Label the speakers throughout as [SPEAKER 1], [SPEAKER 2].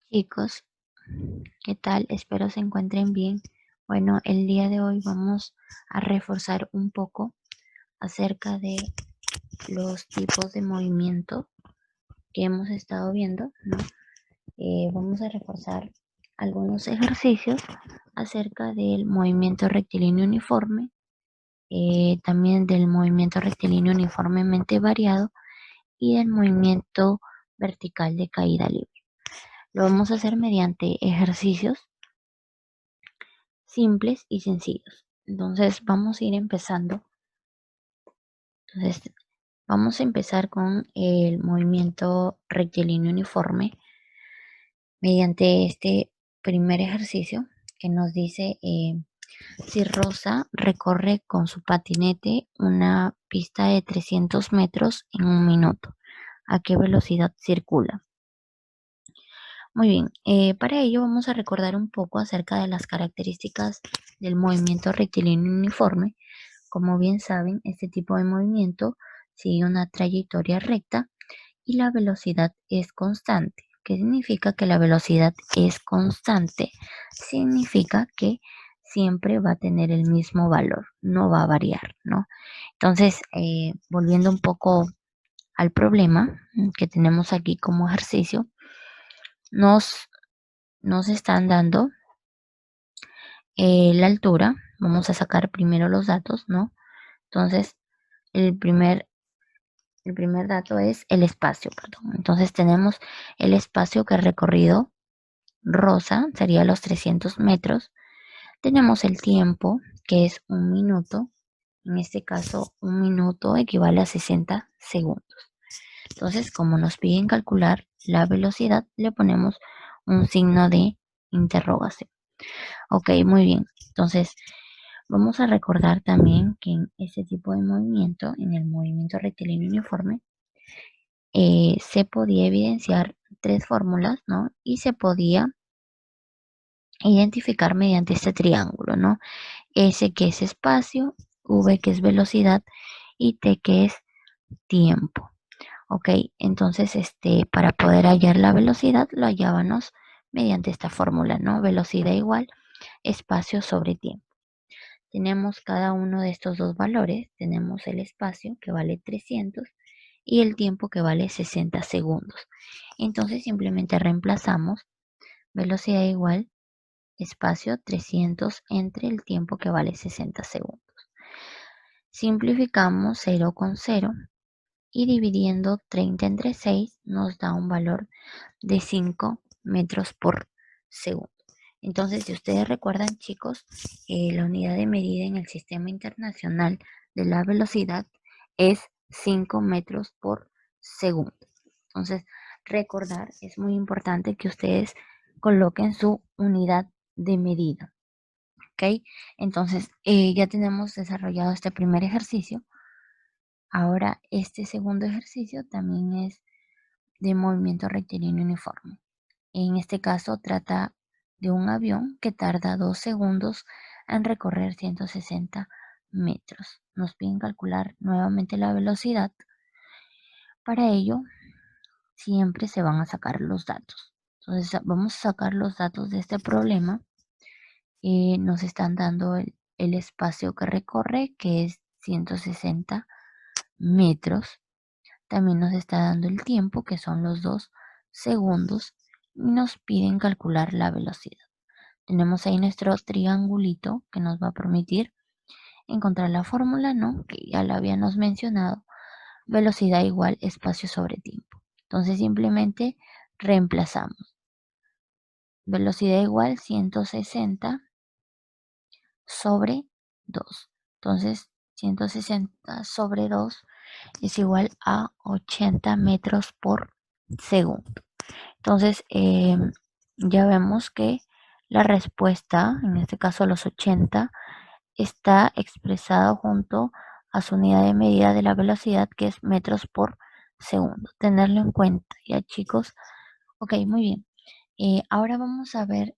[SPEAKER 1] Chicos, ¿qué tal? Espero se encuentren bien. Bueno, el día de hoy vamos a reforzar un poco acerca de los tipos de movimiento que hemos estado viendo, ¿no? Vamos a reforzar algunos ejercicios acerca del movimiento rectilíneo uniforme, también del movimiento rectilíneo uniformemente variado y del movimiento vertical de caída libre. Lo vamos a hacer mediante ejercicios simples y sencillos. Entonces vamos a ir empezando. Entonces vamos a empezar con el movimiento rectilíneo uniforme mediante este primer ejercicio que nos dice si Rosa recorre con su patinete una pista de 300 metros en un minuto, ¿a qué velocidad circula? Muy bien, para ello vamos a recordar un poco acerca de las características del movimiento rectilíneo uniforme. Como bien saben, este tipo de movimiento sigue una trayectoria recta y la velocidad es constante. ¿Qué significa que la velocidad es constante? Significa que siempre va a tener el mismo valor, no va a variar, ¿no? Entonces, volviendo un poco al problema que tenemos aquí como ejercicio, nos, nos están dando la altura. Vamos a sacar primero los datos, ¿no? Entonces, el primer El primer dato es el espacio, perdón. Entonces tenemos el espacio que ha recorrido Rosa, sería los 300 metros. Tenemos el tiempo, que es un minuto. En este caso, un minuto equivale a 60 segundos. Entonces, como nos piden calcular la velocidad, le ponemos un signo de interrogación. Ok, muy bien. Entonces, vamos a recordar también que en este tipo de movimiento, en el movimiento rectilíneo uniforme, se podía evidenciar tres fórmulas, ¿no? Y se podía identificar mediante este triángulo, ¿no? S que es espacio, V que es velocidad y T que es tiempo. Ok, entonces para poder hallar la velocidad lo hallábamos mediante esta fórmula, ¿no? Velocidad igual espacio sobre tiempo. Tenemos cada uno de estos dos valores, tenemos el espacio que vale 300 y el tiempo que vale 60 segundos. Entonces simplemente reemplazamos velocidad igual espacio 300 entre el tiempo que vale 60 segundos. Simplificamos 0 con 0 y dividiendo 30 entre 6 nos da un valor de 5 metros por segundo. Entonces, si ustedes recuerdan, chicos, la unidad de medida en el Sistema Internacional de la Velocidad es 5 metros por segundo. Entonces, recordar, es muy importante que ustedes coloquen su unidad de medida. ¿Ok? Entonces, ya tenemos desarrollado este primer ejercicio. Ahora, este segundo ejercicio también es de movimiento rectilíneo uniforme. En este caso trata de un avión que tarda 2 segundos en recorrer 160 metros. Nos piden calcular nuevamente la velocidad. Para ello, siempre se van a sacar los datos. Entonces, vamos a sacar los datos de este problema. Nos están dando el espacio que recorre, que es 160 metros. También nos está dando el tiempo, que son los 2 segundos. Y nos piden calcular la velocidad. Tenemos ahí nuestro triangulito que nos va a permitir encontrar la fórmula, ¿no? Que ya la habíamos mencionado. Velocidad igual espacio sobre tiempo. Entonces simplemente reemplazamos. Velocidad igual 160 sobre 2. Entonces 160 sobre 2 es igual a 80 metros por segundo. Entonces, ya vemos que la respuesta, en este caso los 80, está expresado junto a su unidad de medida de la velocidad, que es metros por segundo. Tenerlo en cuenta, ya chicos. Ok, muy bien. Ahora vamos a ver,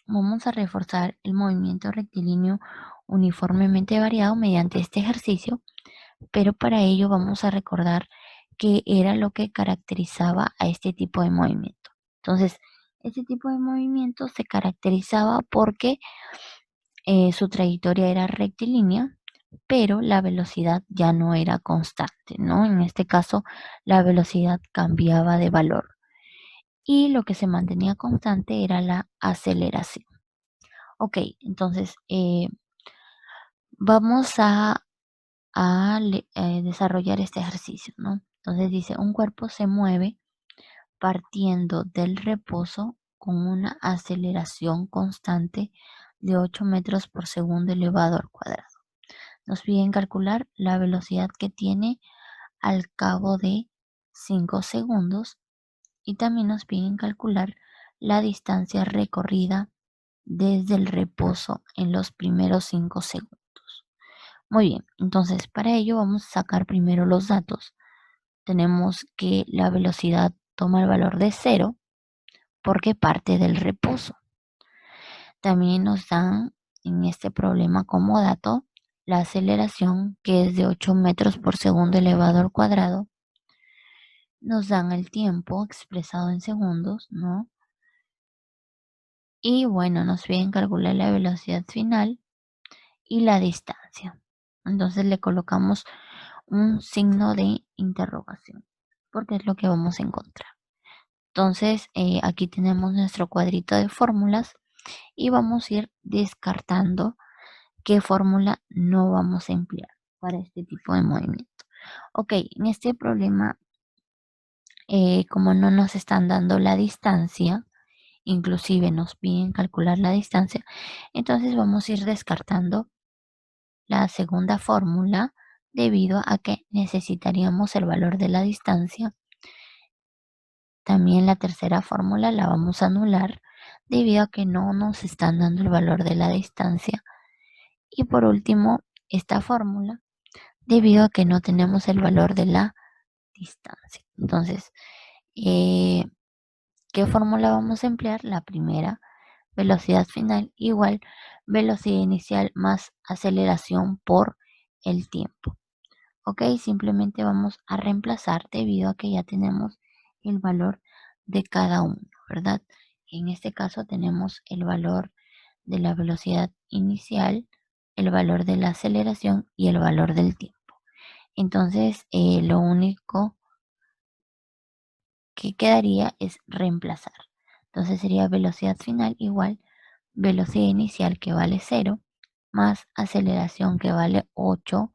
[SPEAKER 1] vamos a reforzar el movimiento rectilíneo uniformemente variado mediante este ejercicio, pero para ello vamos a recordar qué era lo que caracterizaba a este tipo de movimiento. Entonces, este tipo de movimiento se caracterizaba porque su trayectoria era rectilínea, pero la velocidad ya no era constante, ¿no? En este caso, la velocidad cambiaba de valor y lo que se mantenía constante era la aceleración. Ok, entonces vamos a desarrollar este ejercicio, ¿no? Entonces dice, un cuerpo se mueve partiendo del reposo con una aceleración constante de 8 metros por segundo elevado al cuadrado. Nos piden calcular la velocidad que tiene al cabo de 5 segundos y también nos piden calcular la distancia recorrida desde el reposo en los primeros 5 segundos. Muy bien, entonces para ello vamos a sacar primero los datos. Tenemos que la velocidad toma el valor de 0 porque parte del reposo. También nos dan en este problema como dato la aceleración, que es de 8 metros por segundo elevado al cuadrado. Nos dan el tiempo expresado en segundos, ¿no? Y bueno, nos piden calcular la velocidad final y la distancia. Entonces le colocamos un signo de interrogación, porque es lo que vamos a encontrar. Entonces, aquí tenemos nuestro cuadrito de fórmulas y vamos a ir descartando qué fórmula no vamos a emplear para este tipo de movimiento. Ok, en este problema, como no nos están dando la distancia, inclusive nos piden calcular la distancia, entonces vamos a ir descartando la segunda fórmula debido a que necesitaríamos el valor de la distancia. También la tercera fórmula la vamos a anular debido a que no nos están dando el valor de la distancia. Y por último, esta fórmula debido a que no tenemos el valor de la distancia. Entonces, ¿qué fórmula vamos a emplear? La primera, velocidad final igual velocidad inicial más aceleración por el tiempo. Ok, simplemente vamos a reemplazar debido a que ya tenemos el valor de cada uno, ¿verdad? En este caso tenemos el valor de la velocidad inicial, el valor de la aceleración y el valor del tiempo. Entonces, lo único que quedaría es reemplazar. Entonces sería velocidad final igual velocidad inicial que vale 0 más aceleración que vale 8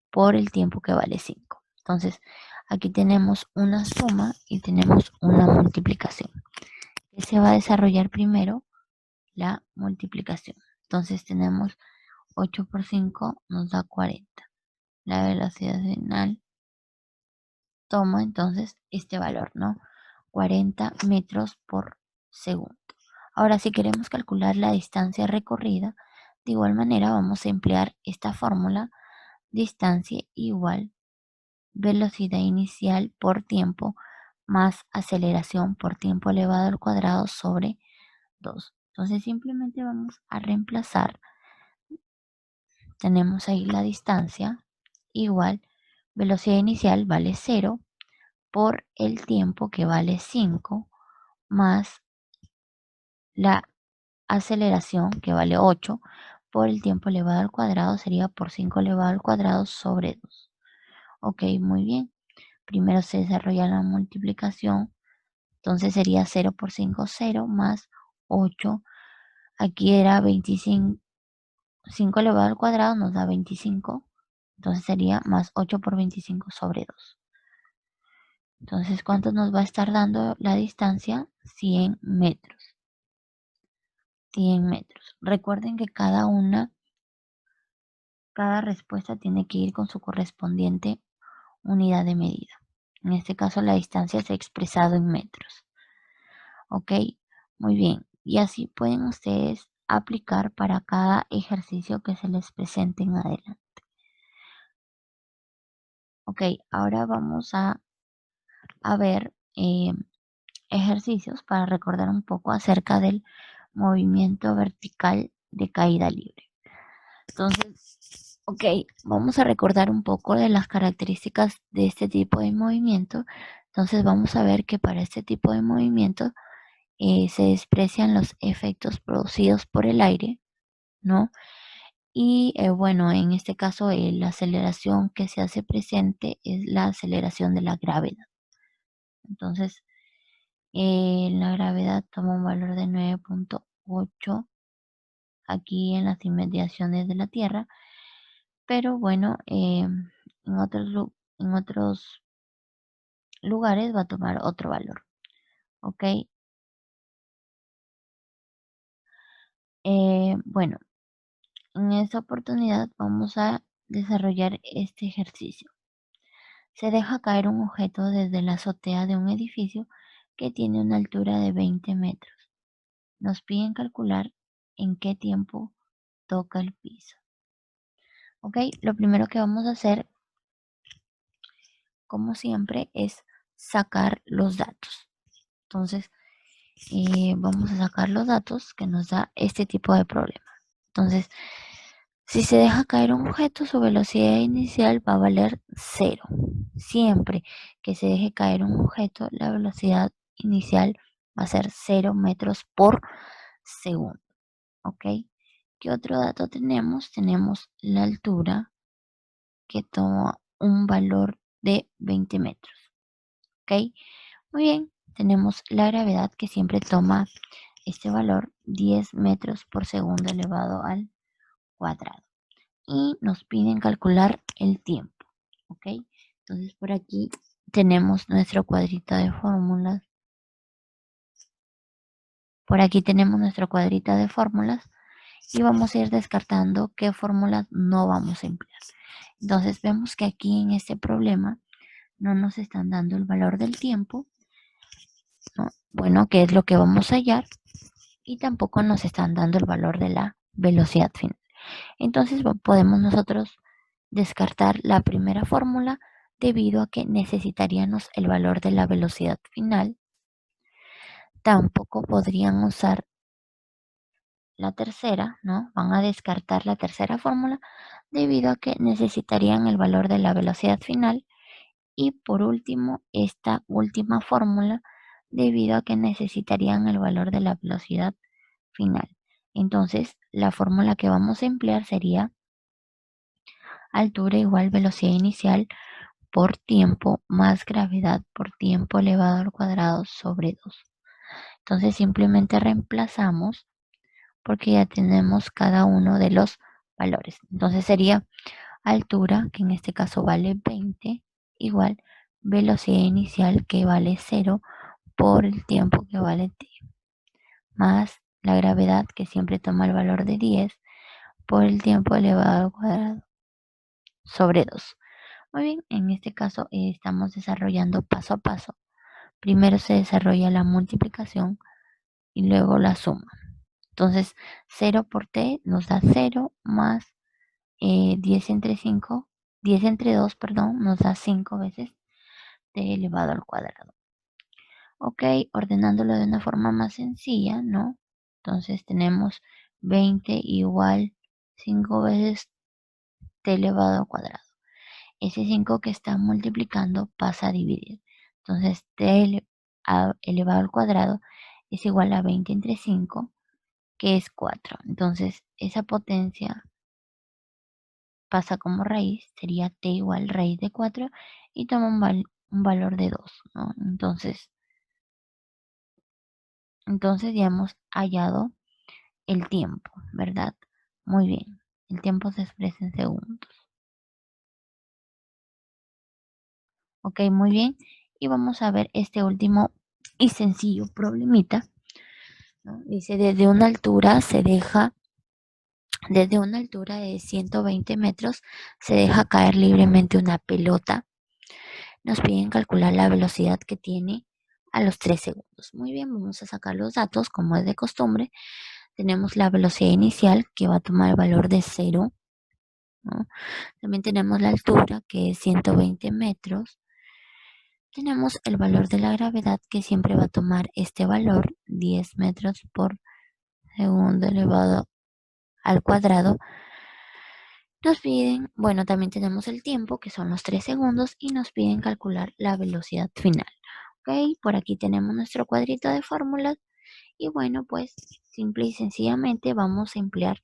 [SPEAKER 1] por el tiempo que vale 5. Entonces, aquí tenemos una suma y tenemos una multiplicación. ¿Qué se va a desarrollar primero? La multiplicación. Entonces tenemos 8 por 5 nos da 40. La velocidad final toma entonces este valor, ¿no? 40 metros por segundo. Ahora, si queremos calcular la distancia recorrida, de igual manera vamos a emplear esta fórmula, distancia igual velocidad inicial por tiempo más aceleración por tiempo elevado al cuadrado sobre 2. Entonces simplemente vamos a reemplazar. Tenemos ahí la distancia igual velocidad inicial vale 0 por el tiempo que vale 5 más la aceleración que vale 8 por el tiempo elevado al cuadrado sería por 5 elevado al cuadrado sobre 2. Ok, muy bien. Primero se desarrolla la multiplicación. Entonces sería 0 por 5, 0 más 8. Aquí era 25. 5 elevado al cuadrado nos da 25. Entonces sería más 8 por 25 sobre 2. Entonces, ¿cuánto nos va a estar dando la distancia? 100 metros. 100 metros. Recuerden que cada respuesta tiene que ir con su correspondiente unidad de medida. En este caso, la distancia se ha expresado en metros. Ok, muy bien. Y así pueden ustedes aplicar para cada ejercicio que se les presente en adelante. Ok, ahora vamos a ver ejercicios para recordar un poco acerca del movimiento vertical de caída libre. Entonces, ok, vamos a recordar un poco de las características de este tipo de movimiento Entonces vamos a ver que para este tipo de movimiento se desprecian los efectos producidos por el aire, ¿no? Y bueno, en este caso la aceleración que se hace presente es la aceleración de la gravedad. Entonces, la gravedad toma un valor de 9.8 aquí en las inmediaciones de la Tierra, pero bueno, en otros lugares va a tomar otro valor, ¿ok? Bueno, en esta oportunidad vamos a desarrollar este ejercicio. Se deja caer un objeto desde la azotea de un edificio que tiene una altura de 20 metros. Nos piden calcular en qué tiempo toca el piso. Ok, lo primero que vamos a hacer, como siempre, es sacar los datos. Entonces, vamos a sacar los datos que nos da este tipo de problema. Entonces, si se deja caer un objeto, su velocidad inicial va a valer 0. Siempre que se deje caer un objeto, la velocidad inicial va a ser 0 metros por segundo. ¿Ok? ¿Qué otro dato tenemos? Tenemos la altura que toma un valor de 20 metros. ¿Ok? Muy bien. Tenemos la gravedad que siempre toma este valor 10 metros por segundo elevado al cuadrado. Y nos piden calcular el tiempo, ¿ok? Entonces por aquí tenemos nuestro cuadrito de fórmulas. Por aquí tenemos nuestro cuadrito de fórmulas y vamos a ir descartando qué fórmulas no vamos a emplear. Entonces vemos que aquí en este problema no nos están dando el valor del tiempo, ¿no? Bueno, que es lo que vamos a hallar, y tampoco nos están dando el valor de la velocidad final. Entonces podemos nosotros descartar la primera fórmula debido a que necesitaríamos el valor de la velocidad final. Tampoco podrían usar la tercera, ¿no? Van a descartar la tercera fórmula debido a que necesitarían el valor de la velocidad final. Y por último, esta última fórmula debido a que necesitarían el valor de la velocidad final. Entonces, la fórmula que vamos a emplear sería altura igual velocidad inicial por tiempo más gravedad por tiempo elevado al cuadrado sobre 2. Entonces simplemente reemplazamos porque ya tenemos cada uno de los valores. Entonces sería altura, que en este caso vale 20, igual velocidad inicial, que vale 0, por el tiempo, que vale t, más la gravedad, que siempre toma el valor de 10, por el tiempo elevado al cuadrado sobre 2. Muy bien, en este caso estamos desarrollando paso a paso. Primero se desarrolla la multiplicación y luego la suma. Entonces, 0 por t nos da 0 más 10 entre 5, 10 entre 2, perdón, nos da 5 veces t elevado al cuadrado. Ok, ordenándolo de una forma más sencilla, ¿no? Entonces tenemos 20 igual 5 veces t elevado al cuadrado. Ese 5 que está multiplicando pasa a dividir. Entonces, t elevado al cuadrado es igual a 20 entre 5, que es 4. Entonces, esa potencia pasa como raíz, sería t igual raíz de 4 y toma un valor de 2, ¿no? Entonces ya hemos hallado el tiempo, ¿verdad? Muy bien. El tiempo se expresa en segundos. Ok, muy bien. Y vamos a ver este último y sencillo problemita, ¿no? Dice, desde una altura de 120 metros, se deja caer libremente una pelota. Nos piden calcular la velocidad que tiene a los 3 segundos. Muy bien, vamos a sacar los datos como es de costumbre. Tenemos la velocidad inicial, que va a tomar el valor de 0, ¿no? También tenemos la altura, que es 120 metros. Tenemos el valor de la gravedad, que siempre va a tomar este valor, 10 metros por segundo elevado al cuadrado. Nos piden, bueno, también tenemos el tiempo, que son los 3 segundos, y nos piden calcular la velocidad final. Ok, por aquí tenemos nuestro cuadrito de fórmulas. Y bueno, pues simple y sencillamente vamos a emplear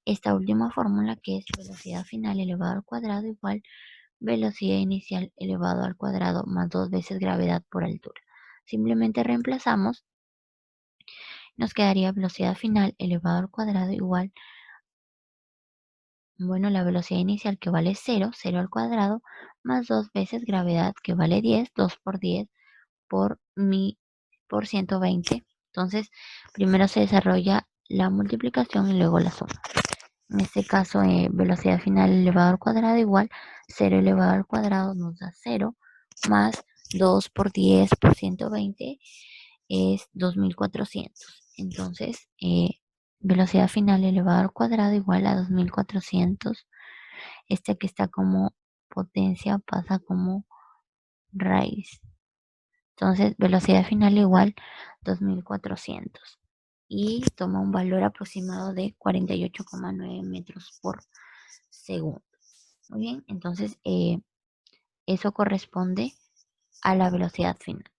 [SPEAKER 1] esta última fórmula que es velocidad final elevado al cuadrado igual velocidad inicial elevado al cuadrado más 2 veces gravedad por altura. Simplemente reemplazamos, nos quedaría velocidad final elevado al cuadrado igual, bueno, la velocidad inicial que vale 0, 0 al cuadrado, más 2 veces gravedad que vale 10, 2 por 10 por 120. Entonces, primero se desarrolla la multiplicación y luego la suma. En este caso, velocidad final elevado al cuadrado igual 0 elevado al cuadrado nos da 0 más 2 por 10 por 120 es 2400. Entonces, velocidad final elevado al cuadrado igual a 2400. Este que está como potencia pasa como raíz. Entonces, velocidad final igual 2400 y toma un valor aproximado de 48,9 metros por segundo. Muy bien, entonces eso corresponde a la velocidad final.